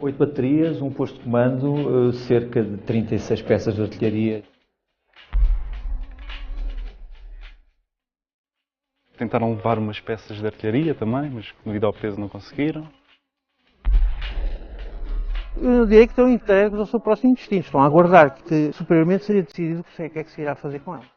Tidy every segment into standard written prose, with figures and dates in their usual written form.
8 baterias, um posto de comando, cerca de 36 peças de artilharia. Tentaram levar umas peças de artilharia também, mas devido ao peso não conseguiram. Eu diria que estão entregues ao seu próximo destino. Estão a aguardar que superiormente seria decidido o que é que se irá fazer com elas.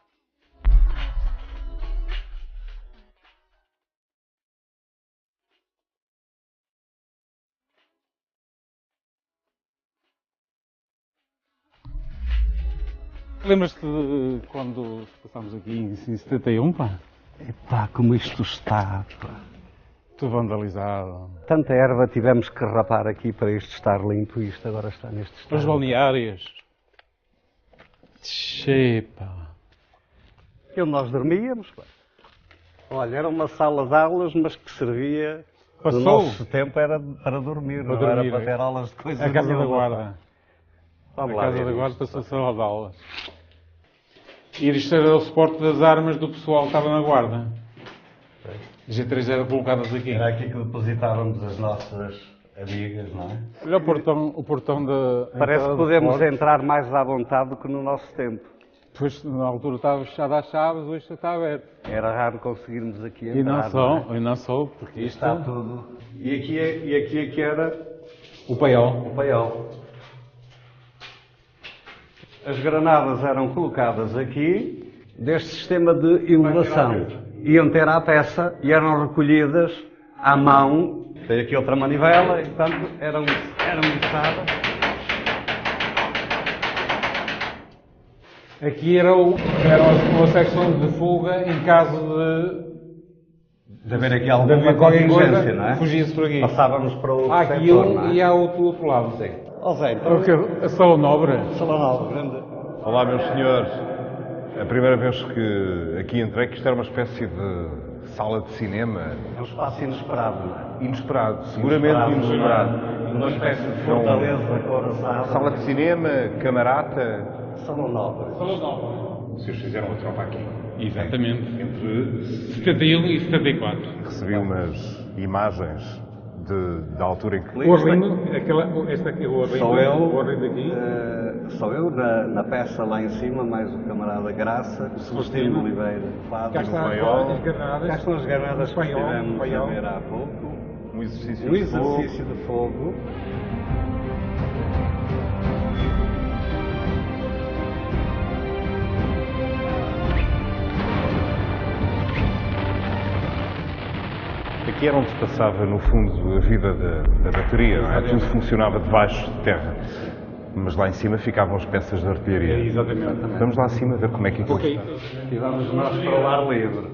Lembras-te de quando passámos aqui em 71, pá? Epá, como isto está, pá. Tudo vandalizado. Tanta erva tivemos que rapar aqui para isto estar limpo e isto agora está neste estado. As balneárias. Cheio, pá. E onde nós dormíamos, pá. Olha, era uma sala de aulas, mas que servia, no nosso tempo, era para dormir, não era para ter aulas de coisas. A Casa da Guarda. Vamos A lá Casa ver da Guarda isto. passou a sala de aulas. E isto era o suporte das armas do pessoal que estava na Guarda. As G3 eram colocadas aqui. Era aqui que depositávamos as nossas amigas, não é? Olha o portão da... Parece que podemos entrar mais à vontade do que no nosso tempo. Depois, na altura, estava fechado às chaves, hoje está aberto. Era raro conseguirmos aqui entrar. E não só, porque isto está tudo. E aqui era o paiol. o paiol. As granadas eram colocadas aqui, deste sistema de elevação. Iam ter à peça e eram recolhidas à mão. Tem aqui outra manivela e, portanto, eram içadas. Aqui era uma secção de fuga em caso De haver aqui alguma contingência, não é? Fugisse por aqui. Passávamos para o Há aqui setor, um não é? e há outro lado. Sim. Ó Zé, então, A Sala Nobre. Sala Nova, grande. Olá, meus senhores. A primeira vez que aqui entrei, que isto era uma espécie de sala de cinema. É um espaço inesperado, não é? Inesperado, seguramente inesperado. Uma espécie de fortaleza coraçada. Sala de cinema, camarata. Salão Nova. Vocês fizeram a tropa aqui. Exatamente. Entre 71 e 74. Recebi umas imagens da altura em que... O Arlindo, esta aqui, o Arlindo. Sou eu. O Arlindo aqui. Sou eu na peça lá em cima, mais o camarada Graça, o Celestino Oliveira, Fábio. Cá está paiol. as granadas. Cá estão as granadas que Paiol, estivemos paiol. a ver há pouco. Um exercício Um de fogo. exercício de fogo. Aqui era onde se passava, no fundo, a vida da bateria, não é? Tudo funcionava debaixo de terra. Mas lá em cima ficavam as peças de artilharia. Exatamente. Vamos lá acima ver como é que aquilo está. E vamos nós para o ar livre.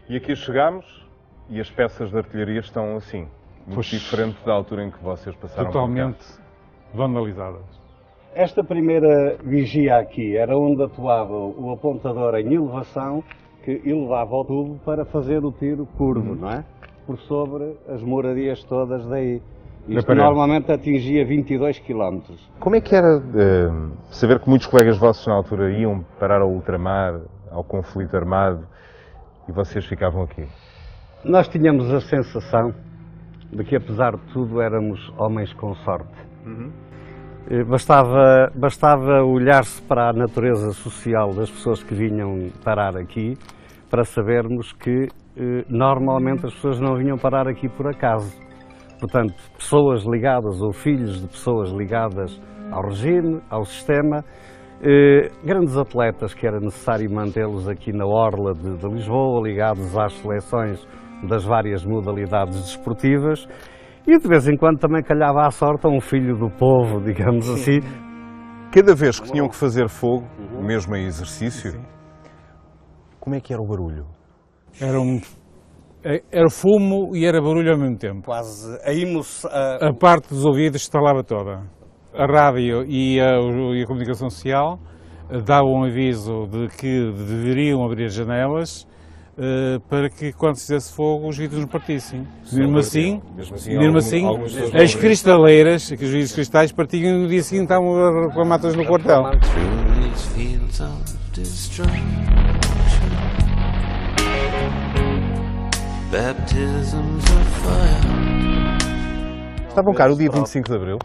E aqui chegamos e as peças de artilharia estão assim. Muito diferente da altura em que vocês passaram por cá. Totalmente vandalizadas. Esta primeira vigia aqui era onde atuava o apontador em elevação, que elevava o tubo para fazer o tiro curvo, não é? Por sobre as moradias todas daí. Isto parede. normalmente atingia 22 km. Como é que era saber que muitos colegas vossos na altura iam parar ao ultramar, ao conflito armado, e vocês ficavam aqui? Nós tínhamos a sensação de que, apesar de tudo, éramos homens com sorte. Bastava olhar-se para a natureza social das pessoas que vinham parar aqui para sabermos que normalmente as pessoas não vinham parar aqui por acaso. Portanto, pessoas ligadas ou filhos de pessoas ligadas ao regime, ao sistema, grandes atletas que era necessário mantê-los aqui na orla de Lisboa, ligados às seleções das várias modalidades desportivas. E de vez em quando também calhava à sorte a um filho do povo, digamos assim. Cada vez que tinham que fazer fogo, mesmo em exercício, como é que era o barulho? Era fumo e era barulho ao mesmo tempo. Quase a emoção. A parte dos ouvidos estalava toda. A rádio e a comunicação social davam um aviso de que deveriam abrir as janelas para que, quando se fizesse fogo, os vidros não partissem. Mesmo assim, as cristaleiras, que os vidros cristais partiam e no dia seguinte estavam a reclamar todas no quartel. Baptisms of fire. Estavam cá o dia 25 de Abril?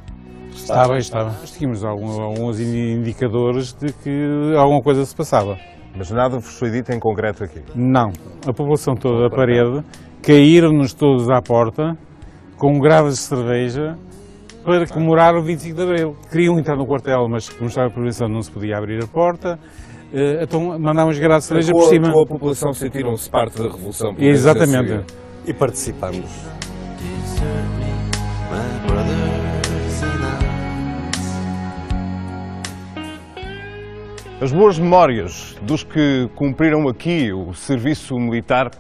Estava. Nós tínhamos alguns indicadores de que alguma coisa se passava. Mas nada vos foi dito em concreto aqui? Não. A população toda da parede caíram-nos todos à porta com gradas de cerveja para comemorar o 25 de Abril. Queriam entrar no quartel, mas como estava a prevenção não se podia abrir a porta. Então mandámos gradas de cerveja por cima. Com a população sentiram-se parte da Revolução. Exatamente. E participamos. As boas memórias dos que cumpriram aqui o serviço militar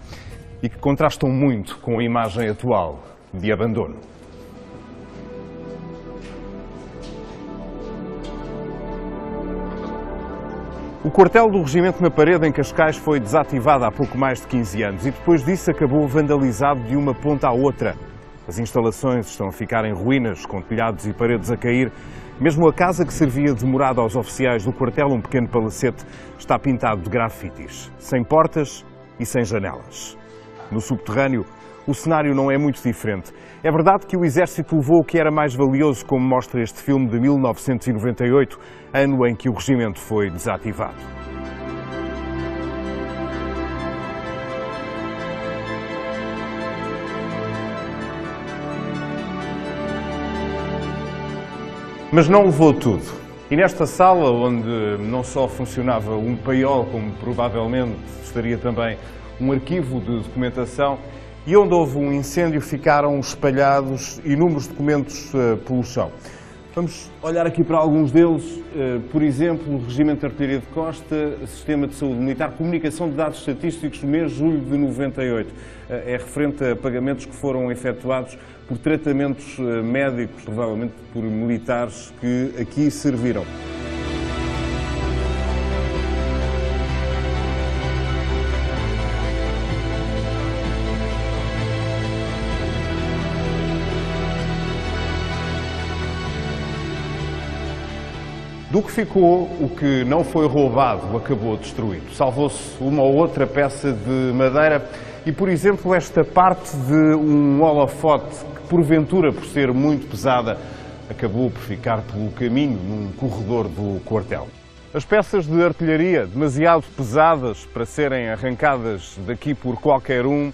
e que contrastam muito com a imagem atual de abandono. O quartel do Regimento na Parede, em Cascais, foi desativado há pouco mais de 15 anos e depois disso acabou vandalizado de uma ponta à outra. As instalações estão a ficar em ruínas, com telhados e paredes a cair. Mesmo a casa que servia de morada aos oficiais do quartel, um pequeno palacete, está pintado de grafites, sem portas e sem janelas. No subterrâneo, o cenário não é muito diferente. É verdade que o Exército levou o que era mais valioso, como mostra este filme de 1998, ano em que o regimento foi desativado. Mas não levou tudo. E nesta sala, onde não só funcionava um paiol, como provavelmente estaria também um arquivo de documentação, e onde houve um incêndio, ficaram espalhados inúmeros documentos pelo chão. Vamos olhar aqui para alguns deles, por exemplo, o Regimento de Artilharia de Costa, Sistema de Saúde Militar, Comunicação de Dados Estatísticos, mês de julho de 98. É referente a pagamentos que foram efetuados por tratamentos médicos, provavelmente por militares que aqui serviram. Do que ficou, o que não foi roubado acabou destruído. Salvou-se uma ou outra peça de madeira e, por exemplo, esta parte de um holofote que, porventura, por ser muito pesada, acabou por ficar pelo caminho num corredor do quartel. As peças de artilharia, demasiado pesadas para serem arrancadas daqui por qualquer um,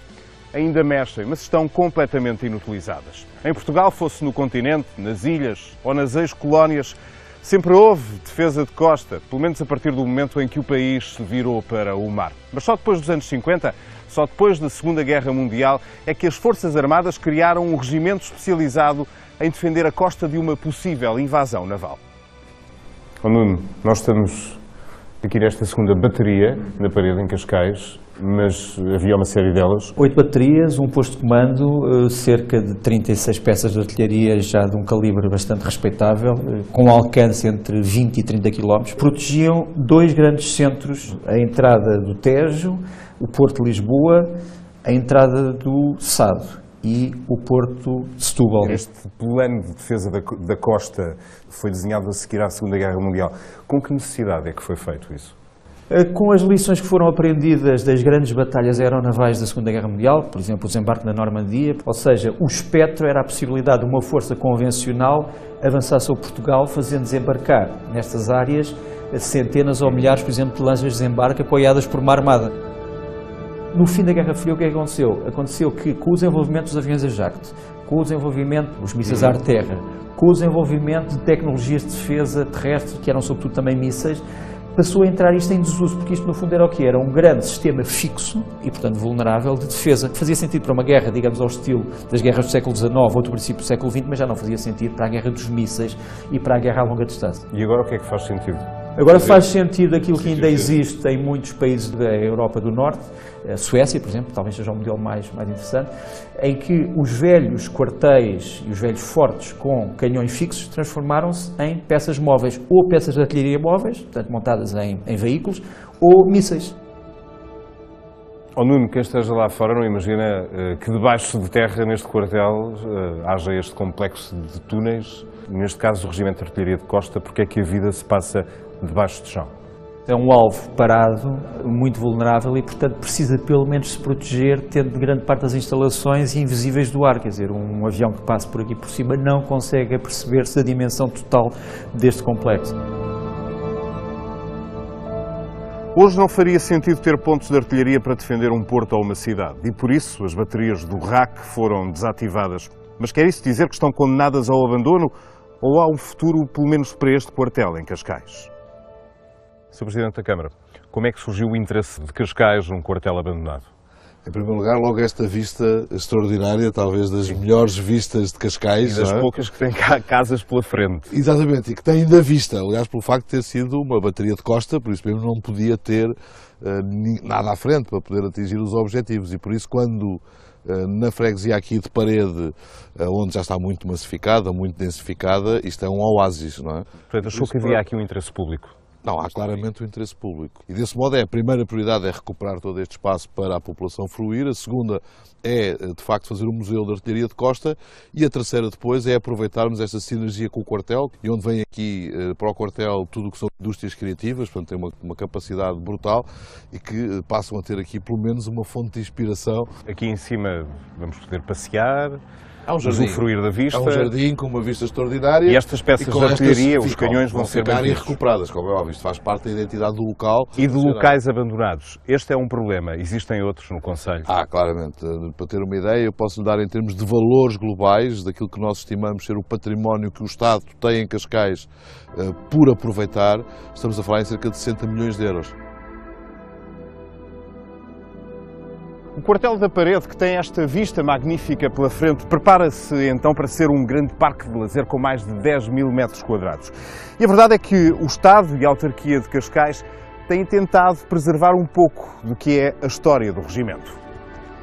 ainda mexem, mas estão completamente inutilizadas. Em Portugal, fosse no continente, nas ilhas ou nas ex-colónias, sempre houve defesa de costa, pelo menos a partir do momento em que o país se virou para o mar. Mas só depois dos anos 50, só depois da Segunda Guerra Mundial, é que as Forças Armadas criaram um regimento especializado em defender a costa de uma possível invasão naval. Oh, Nuno, nós estamos aqui nesta segunda bateria na parede em Cascais, mas havia uma série delas. 8 baterias, um posto de comando, cerca de 36 peças de artilharia já de um calibre bastante respeitável, com alcance entre 20 e 30 km. Protegiam 2 grandes centros, a entrada do Tejo, o Porto de Lisboa, a entrada do Sado e o Porto de Setúbal. Este plano de defesa da costa foi desenhado a seguir à Segunda Guerra Mundial. Com que necessidade é que foi feito isso? Com as lições que foram aprendidas das grandes batalhas aeronavais da Segunda Guerra Mundial, por exemplo, o desembarque na Normandia, ou seja, o espectro era a possibilidade de uma força convencional avançar sobre Portugal, fazendo desembarcar nestas áreas centenas ou milhares, por exemplo, de lanças de desembarque apoiadas por uma armada. No fim da Guerra Fria, o que é que aconteceu? Aconteceu que, com o desenvolvimento dos aviões a jacto, com o desenvolvimento dos mísseis ar-terra, com o desenvolvimento de tecnologias de defesa terrestre, que eram sobretudo também mísseis, passou a entrar isto em desuso, porque isto no fundo era o quê? Era um grande sistema fixo e, portanto, vulnerável de defesa. Fazia sentido para uma guerra, digamos, ao estilo das guerras do século XIX ou do princípio do século XX, mas já não fazia sentido para a guerra dos mísseis e para a guerra a longa distância. E agora o que é que faz sentido? Agora faz sentido aquilo que ainda existe em muitos países da Europa do Norte, a Suécia, por exemplo, talvez seja o modelo mais interessante, em que os velhos quartéis e os velhos fortes com canhões fixos transformaram-se em peças móveis, ou peças de artilharia móveis, portanto montadas em veículos, ou mísseis. Oh, Nuno, quem esteja lá fora não imagina que debaixo de terra, neste quartel, haja este complexo de túneis, neste caso o Regimento de Artilharia de Costa. Porque é que a vida se passa debaixo do chão? É um alvo parado, muito vulnerável e, portanto, precisa pelo menos se proteger, tendo grande parte das instalações invisíveis do ar. Quer dizer, um avião que passe por aqui por cima não consegue aperceber-se da dimensão total deste complexo. Hoje não faria sentido ter pontos de artilharia para defender um porto ou uma cidade e, por isso, as baterias do RAC foram desativadas. Mas quer isso dizer que estão condenadas ao abandono ou há um futuro, pelo menos para este quartel em Cascais? Sr. Presidente da Câmara, como é que surgiu o interesse de Cascais num quartel abandonado? Em primeiro lugar, logo esta vista extraordinária, talvez das melhores vistas de Cascais. E das poucas que têm casas pela frente. Exatamente, e que têm ainda vista, aliás, pelo facto de ter sido uma bateria de costa, por isso mesmo não podia ter nada à frente para poder atingir os objetivos. E por isso, quando na freguesia aqui de Parede, onde já está muito massificada, muito densificada, isto é um oásis, não é? Portanto, achou que havia aqui um interesse público? Não, há claramente o interesse público. E desse modo a primeira prioridade é recuperar todo este espaço para a população fruir, a segunda é, de facto, fazer um museu de artilharia de costa e a terceira depois é aproveitarmos esta sinergia com o quartel, e onde vem aqui para o quartel tudo o que são indústrias criativas, portanto tem uma capacidade brutal e que passam a ter aqui pelo menos uma fonte de inspiração. Aqui em cima vamos poder passear, Há um jardim, usufruir da vista. há um jardim com uma vista extraordinária. E estas peças de artilharia, os canhões vão ser ficar bem-vindos. recuperadas, como é óbvio, isto faz parte da identidade do local. E de locais abandonados. Este é um problema, existem outros no concelho. Claramente. Para ter uma ideia, eu posso lhe dar em termos de valores globais, daquilo que nós estimamos ser o património que o Estado tem em Cascais por aproveitar, estamos a falar em cerca de 60 milhões de euros. O quartel da Parede, que tem esta vista magnífica pela frente, prepara-se então para ser um grande parque de lazer com mais de 10 mil metros quadrados. E a verdade é que o Estado e a autarquia de Cascais têm tentado preservar um pouco do que é a história do regimento.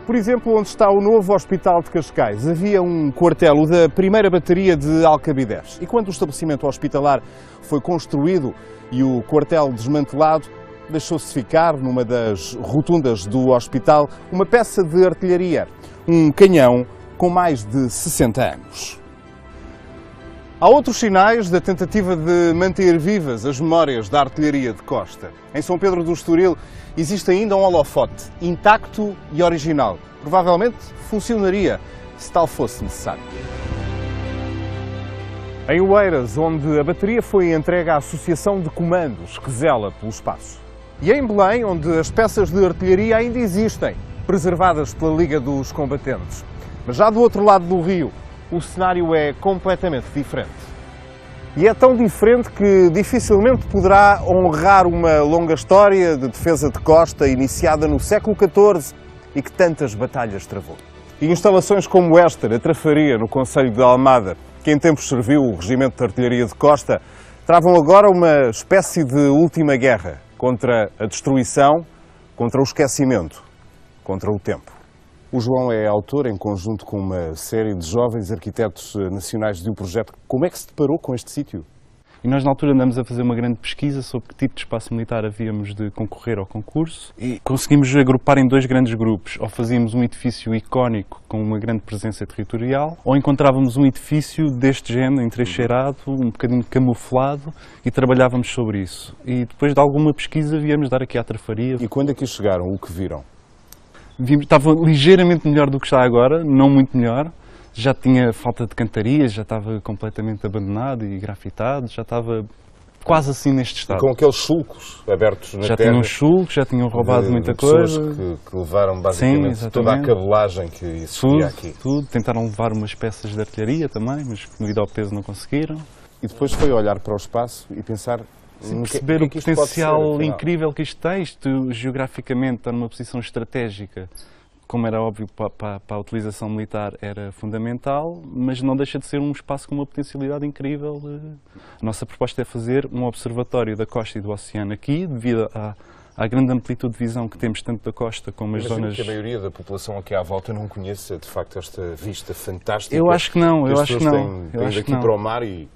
Por exemplo, onde está o novo Hospital de Cascais, havia um quartel, o da primeira bateria de Alcabidez. E quando o estabelecimento hospitalar foi construído e o quartel desmantelado, deixou-se ficar, numa das rotundas do hospital, uma peça de artilharia, um canhão com mais de 60 anos. Há outros sinais da tentativa de manter vivas as memórias da artilharia de costa. Em São Pedro do Estoril existe ainda um holofote, intacto e original. Provavelmente funcionaria, se tal fosse necessário. Em Oeiras, onde a bateria foi entregue à Associação de Comandos, que zela pelo espaço. E em Belém, onde as peças de artilharia ainda existem, preservadas pela Liga dos Combatentes. Mas já do outro lado do rio, o cenário é completamente diferente. E é tão diferente que dificilmente poderá honrar uma longa história de defesa de costa iniciada no século XIV e que tantas batalhas travou. E instalações como esta, na Trafaria, no concelho de Almada, que em tempos serviu o regimento de artilharia de costa, travam agora uma espécie de última guerra contra a destruição, contra o esquecimento, contra o tempo. O João é autor, em conjunto com uma série de jovens arquitetos nacionais, de um projeto. Como é que se deparou com este sítio? E nós, na altura, andamos a fazer uma grande pesquisa sobre que tipo de espaço militar havíamos de concorrer ao concurso e conseguimos agrupar em dois grandes grupos. Ou fazíamos um edifício icónico com uma grande presença territorial, ou encontrávamos um edifício deste género, entrincheirado, um bocadinho camuflado, e trabalhávamos sobre isso. E depois de alguma pesquisa viemos dar aqui à Trafaria. E quando aqui chegaram, o que viram? Estava ligeiramente melhor do que está agora, não muito melhor. Já tinha falta de cantarias, já estava completamente abandonado e grafitado, já estava quase assim neste estado. E com aqueles sulcos abertos na já terra. tinham sulcos, já tinham roubado muita coisa. Que levaram basicamente toda a cabelagem que existia aqui. Tudo, tentaram levar umas peças de artilharia também, mas devido ao peso não conseguiram. E depois foi olhar para o espaço e pensar... perceber o potencial incrível que isto tem. Isto geograficamente está numa posição estratégica. Como era óbvio, para a utilização militar era fundamental, mas não deixa de ser um espaço com uma potencialidade incrível. A nossa proposta é fazer um observatório da costa e do oceano aqui, devido à grande amplitude de visão que temos tanto da costa como as zonas... que a maioria da população aqui à volta não conheça, de facto, esta vista fantástica. Eu acho que não, eu acho que não. Têm daqui para o mar e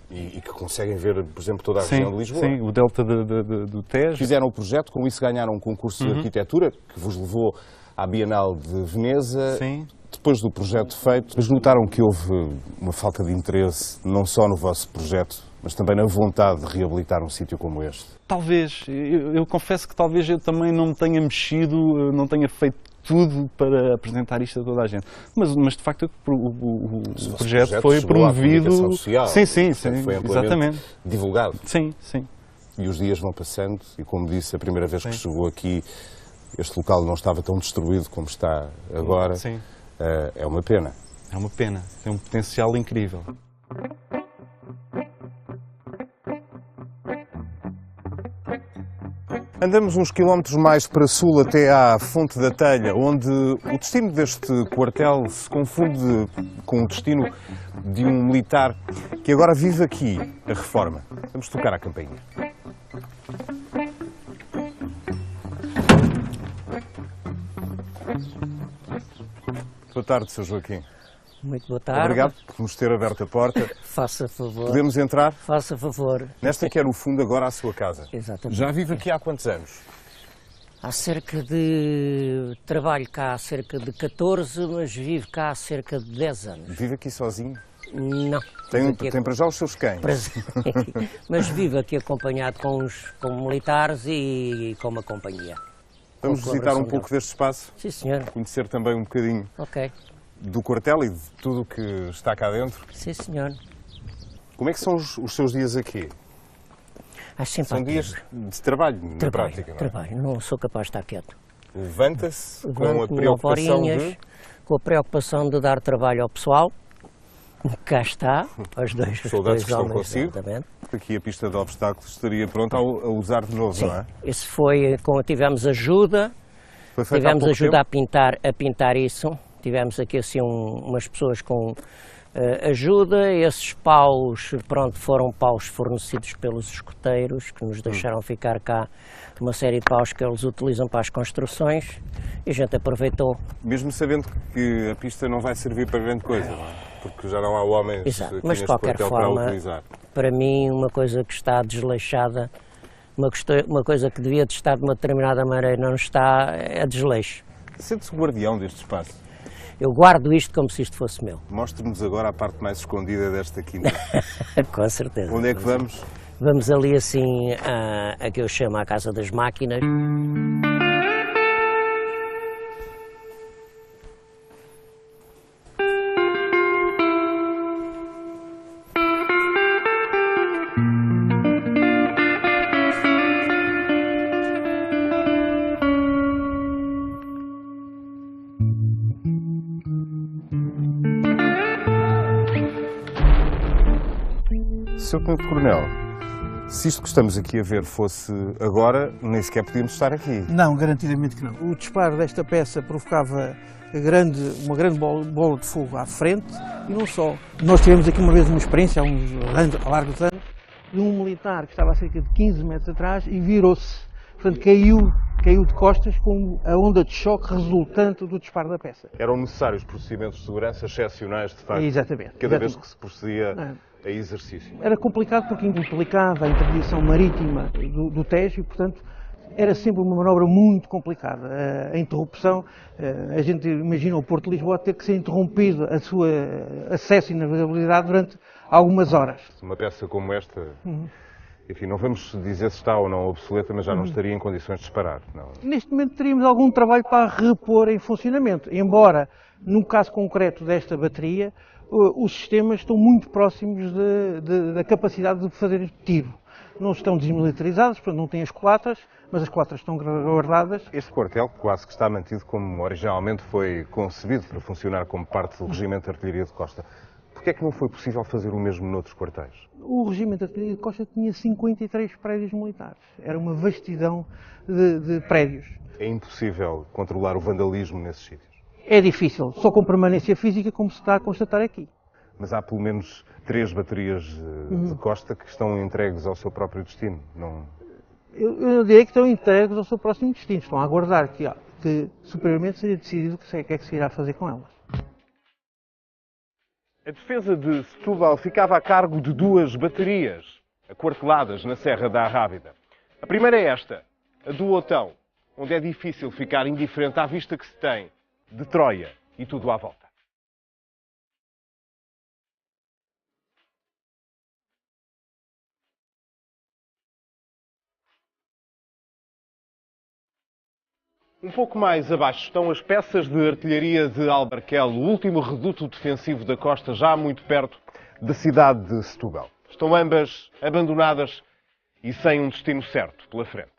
que conseguem ver, por exemplo, toda a região de Lisboa. Sim, o delta do Tejo. Fizeram o projeto, com isso ganharam um concurso de arquitetura, que vos levou à Bienal de Veneza. Sim. Depois do projeto feito, mas notaram que houve uma falta de interesse, não só no vosso projeto, mas também na vontade de reabilitar um sítio como este. Talvez. Eu confesso que talvez eu também não me tenha mexido, não tenha feito tudo para apresentar isto a toda a gente. Mas de facto o projeto foi promovido. Social, sim, foi exatamente. Divulgado. Sim. E os dias vão passando e, como disse, a primeira vez que chegou aqui, este local não estava tão destruído como está agora. Sim. É uma pena. É uma pena. Tem um potencial incrível. Andamos uns quilómetros mais para sul até à Fonte da Telha, onde o destino deste quartel se confunde com o destino de um militar que agora vive aqui a reforma. Vamos tocar a campainha. Boa tarde, Sr. Joaquim. Muito boa tarde. Obrigado por nos ter aberto a porta. Faça favor. Podemos entrar? Faça favor. Nesta que é, no fundo, agora a sua casa. Exatamente. Já vive aqui há quantos anos? Há cerca de... Trabalho cá há cerca de 14, mas vivo cá há cerca de 10 anos. Vive aqui sozinho? Não. Tem para já os seus cães? Mas vivo aqui acompanhado com militares e com uma companhia. Vamos visitar um pouco deste espaço? Sim, senhor. Conhecer também um bocadinho do quartel e de tudo o que está cá dentro? Sim, senhor. Como é que são os seus dias aqui? São dias de trabalho, na prática, não é? Trabalho, não sou capaz de estar quieto. Levanta-se com a preocupação com a preocupação de dar trabalho ao pessoal. Cá está, os dois soldados que estão consigo. Exatamente. Aqui a pista de obstáculos estaria pronta a usar de novo, sim, não é? Esse foi, tivemos ajuda, a pintar isso. Tivemos aqui assim umas pessoas com ajuda. Esses paus, pronto, foram paus fornecidos pelos escoteiros, que nos deixaram ficar cá uma série de paus que eles utilizam para as construções, e a gente aproveitou. Mesmo sabendo que a pista não vai servir para grande coisa, porque já não há homens exato, aqui mas de qualquer forma, para utilizar. Para mim, uma coisa que está desleixada, uma coisa que devia de estar de uma determinada maneira não está, é desleixo. Sente-se guardião deste espaço? Eu guardo isto como se isto fosse meu. Mostre-nos agora a parte mais escondida desta quinta. Com certeza. Onde é que vamos? Vamos ali assim, a que eu chamo a Casa das Máquinas. Sr. Tenente-Coronel, se isto que estamos aqui a ver fosse agora, nem sequer podíamos estar aqui. Não, garantidamente que não. O disparo desta peça provocava uma grande bola de fogo à frente e não só. Nós tivemos aqui uma vez uma experiência, há largos anos, de um militar que estava a cerca de 15 metros atrás e virou-se. Portanto, caiu de costas com a onda de choque resultante do disparo da peça. Eram necessários procedimentos de segurança excepcionais, de facto, exatamente, cada vez que se procedia a exercício. Era complicado porque implicava a interdição marítima do Tejo e, portanto, era sempre uma manobra muito complicada. A interrupção, a gente imagina o Porto de Lisboa ter que ser interrompido a sua acesso e navegabilidade durante algumas horas. Uma peça como esta, enfim, não vamos dizer se está ou não obsoleta, mas já não estaria em condições de disparar. Não. Neste momento teríamos algum trabalho para repor em funcionamento, embora, no caso concreto desta bateria, os sistemas estão muito próximos da capacidade de fazer tiro. Não estão desmilitarizados, portanto não têm as culatras, mas as culatras estão guardadas. Este quartel quase que está mantido como originalmente foi concebido para funcionar como parte do Regimento de Artilharia de Costa. Porquê é que não foi possível fazer o mesmo noutros quartéis? O Regimento de Artilharia de Costa tinha 53 prédios militares. Era uma vastidão de prédios. É impossível controlar o vandalismo nesses sítios? É difícil, só com permanência física, como se está a constatar aqui. Mas há pelo menos 3 baterias de costa que estão entregues ao seu próprio destino, não? Eu diria que estão entregues ao seu próximo destino. Estão a aguardar que superiormente seja decidido o que é que se irá fazer com elas. A defesa de Setúbal ficava a cargo de 2 baterias, aquarteladas na Serra da Arrábida. A primeira é esta, a do Otão, onde é difícil ficar indiferente à vista que se tem de Troia e tudo à volta. Um pouco mais abaixo estão as peças de artilharia de Albarquel, o último reduto defensivo da costa, já muito perto da cidade de Setúbal. Estão ambas abandonadas e sem um destino certo pela frente.